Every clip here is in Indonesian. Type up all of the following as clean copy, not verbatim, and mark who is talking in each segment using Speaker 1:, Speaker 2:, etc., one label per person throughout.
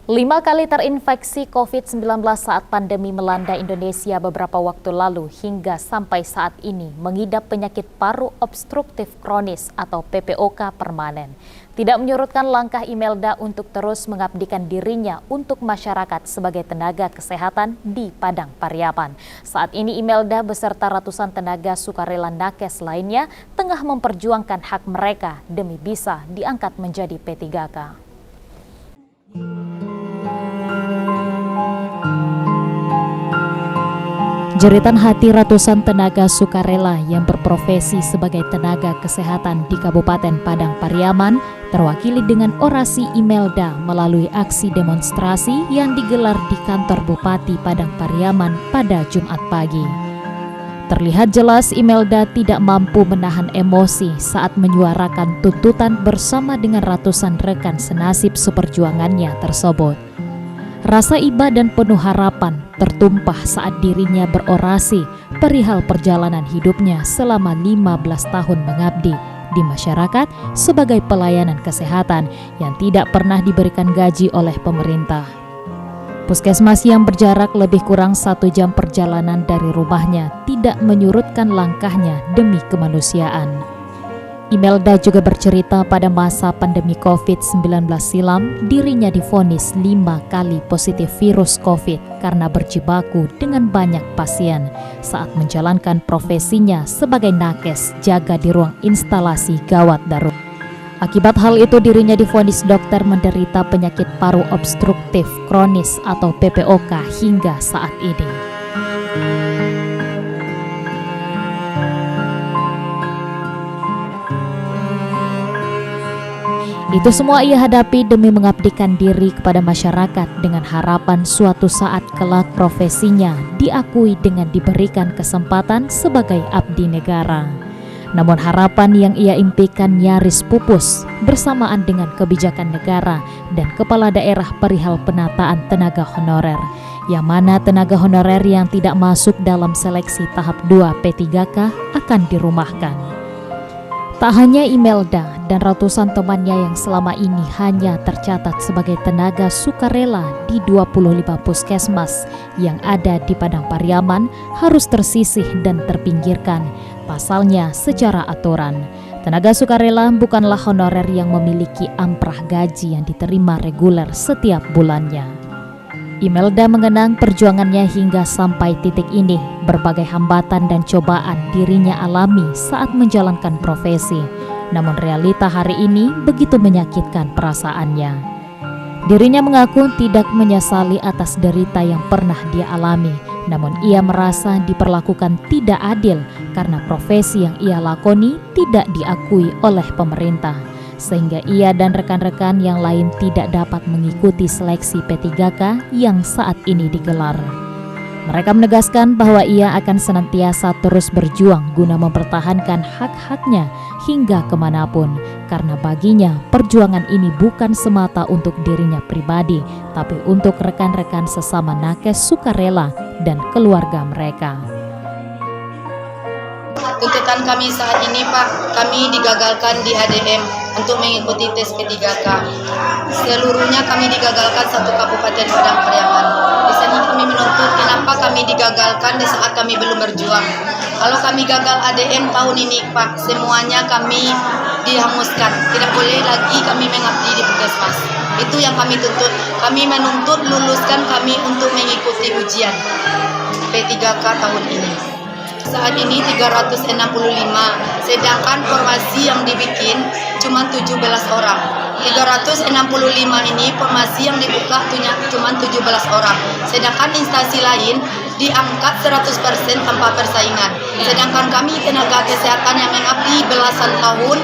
Speaker 1: 5 kali terinfeksi COVID-19 saat pandemi melanda Indonesia beberapa waktu lalu hingga sampai saat ini mengidap penyakit paru obstruktif kronis atau PPOK permanen. Tidak menyurutkan langkah Imelda untuk terus mengabdikan dirinya untuk masyarakat sebagai tenaga kesehatan di Padang Pariaman. Saat ini Imelda beserta ratusan tenaga sukarela nakes lainnya tengah memperjuangkan hak mereka demi bisa diangkat menjadi P3K. Jeritan hati ratusan tenaga sukarela yang berprofesi sebagai tenaga kesehatan di Kabupaten Padang Pariaman terwakili dengan orasi Imelda melalui aksi demonstrasi yang digelar di kantor Bupati Padang Pariaman pada Jumat pagi. Terlihat jelas Imelda tidak mampu menahan emosi saat menyuarakan tuntutan bersama dengan ratusan rekan senasib seperjuangannya tersebut. Rasa iba dan penuh harapan tertumpah saat dirinya berorasi perihal perjalanan hidupnya selama 15 tahun mengabdi di masyarakat sebagai pelayanan kesehatan yang tidak pernah diberikan gaji oleh pemerintah. Puskesmas yang berjarak lebih kurang 1 jam perjalanan dari rumahnya tidak menyurutkan langkahnya demi kemanusiaan. Imelda juga bercerita pada masa pandemi COVID-19 silam, dirinya divonis 5 kali positif virus COVID karena berjibaku dengan banyak pasien saat menjalankan profesinya sebagai nakes jaga di ruang instalasi gawat darurat. Akibat hal itu dirinya divonis dokter menderita penyakit paru obstruktif kronis atau PPOK hingga saat ini. Itu semua ia hadapi demi mengabdikan diri kepada masyarakat dengan harapan suatu saat kelak profesinya diakui dengan diberikan kesempatan sebagai abdi negara. Namun harapan yang ia impikan nyaris pupus bersamaan dengan kebijakan negara dan kepala daerah perihal penataan tenaga honorer, yang mana tenaga honorer yang tidak masuk dalam seleksi tahap 2 P3K akan dirumahkan. Tak hanya Imelda dan ratusan temannya yang selama ini hanya tercatat sebagai tenaga sukarela di 25 puskesmas yang ada di Padang Pariaman harus tersisih dan terpinggirkan, pasalnya secara aturan. Tenaga sukarela bukanlah honorer yang memiliki amprah gaji yang diterima reguler setiap bulannya. Imelda mengenang perjuangannya hingga sampai titik ini, berbagai hambatan dan cobaan dirinya alami saat menjalankan profesi. Namun realita hari ini begitu menyakitkan perasaannya. Dirinya mengaku tidak menyesali atas derita yang pernah dia alami, namun ia merasa diperlakukan tidak adil karena profesi yang ia lakoni tidak diakui oleh pemerintah, sehingga ia dan rekan-rekan yang lain tidak dapat mengikuti seleksi P3K yang saat ini digelar. Mereka menegaskan bahwa ia akan senantiasa terus berjuang guna mempertahankan hak-haknya hingga kemanapun, karena baginya perjuangan ini bukan semata untuk dirinya pribadi, tapi untuk rekan-rekan sesama nakes sukarela dan keluarga mereka.
Speaker 2: Tuntutan kami saat ini, Pak, kami digagalkan di ADM untuk mengikuti tes P3K. Seluruhnya kami digagalkan satu Kabupaten Padang Pariaman. Di sana kami menuntut kenapa kami digagalkan di saat kami belum berjuang. Kalau kami gagal ADM tahun ini, Pak, semuanya kami dihanguskan. Tidak boleh lagi kami mengabdi di puskesmas. Itu yang kami tuntut. Kami menuntut luluskan kami untuk mengikuti ujian P3K tahun ini. Saat ini 365, sedangkan formasi yang dibikin cuma 17 orang. 365 ini formasi yang dibuka cuma 17 orang. Sedangkan instansi lain diangkat 100% tanpa persaingan. Sedangkan kami tenaga kesehatan yang mengabdi belasan tahun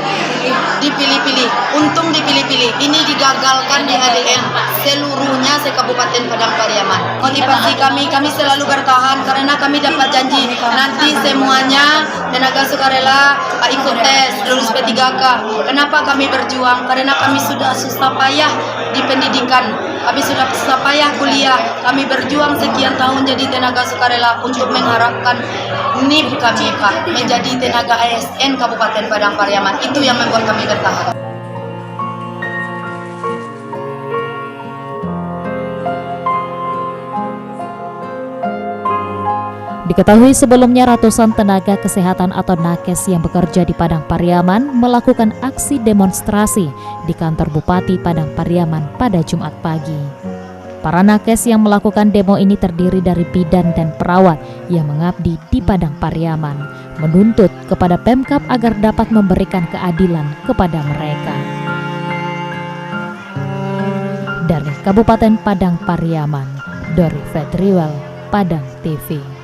Speaker 2: dipilih-pilih. Untung dipilih-pilih. Ini digagalkan di ADM seluruhnya se-Kabupaten Padang Pariaman. Motivasi kami selalu bertahan karena kami dapat janji nanti semuanya tenaga sukarela ikut tes lulus P3K. Kenapa kami berjuang? Karena kami sudah susah payah di pendidikan. Kami sudah susah payah kuliah. Kami berjuang sekian tahun jadi tenaga sukarela untuk mengharapkan NIP kami, Pak, menjadi tenaga ASN Kabupaten Padang Pariaman. Itu yang membuat kami bertahan.
Speaker 1: Diketahui sebelumnya ratusan tenaga kesehatan atau nakes yang bekerja di Padang Pariaman melakukan aksi demonstrasi di kantor Bupati Padang Pariaman pada Jumat pagi. Para nakes yang melakukan demo ini terdiri dari bidan dan perawat yang mengabdi di Padang Pariaman, menuntut kepada Pemkab agar dapat memberikan keadilan kepada mereka. Dari Kabupaten Padang Pariaman, Dori Fedriwel, Padang TV.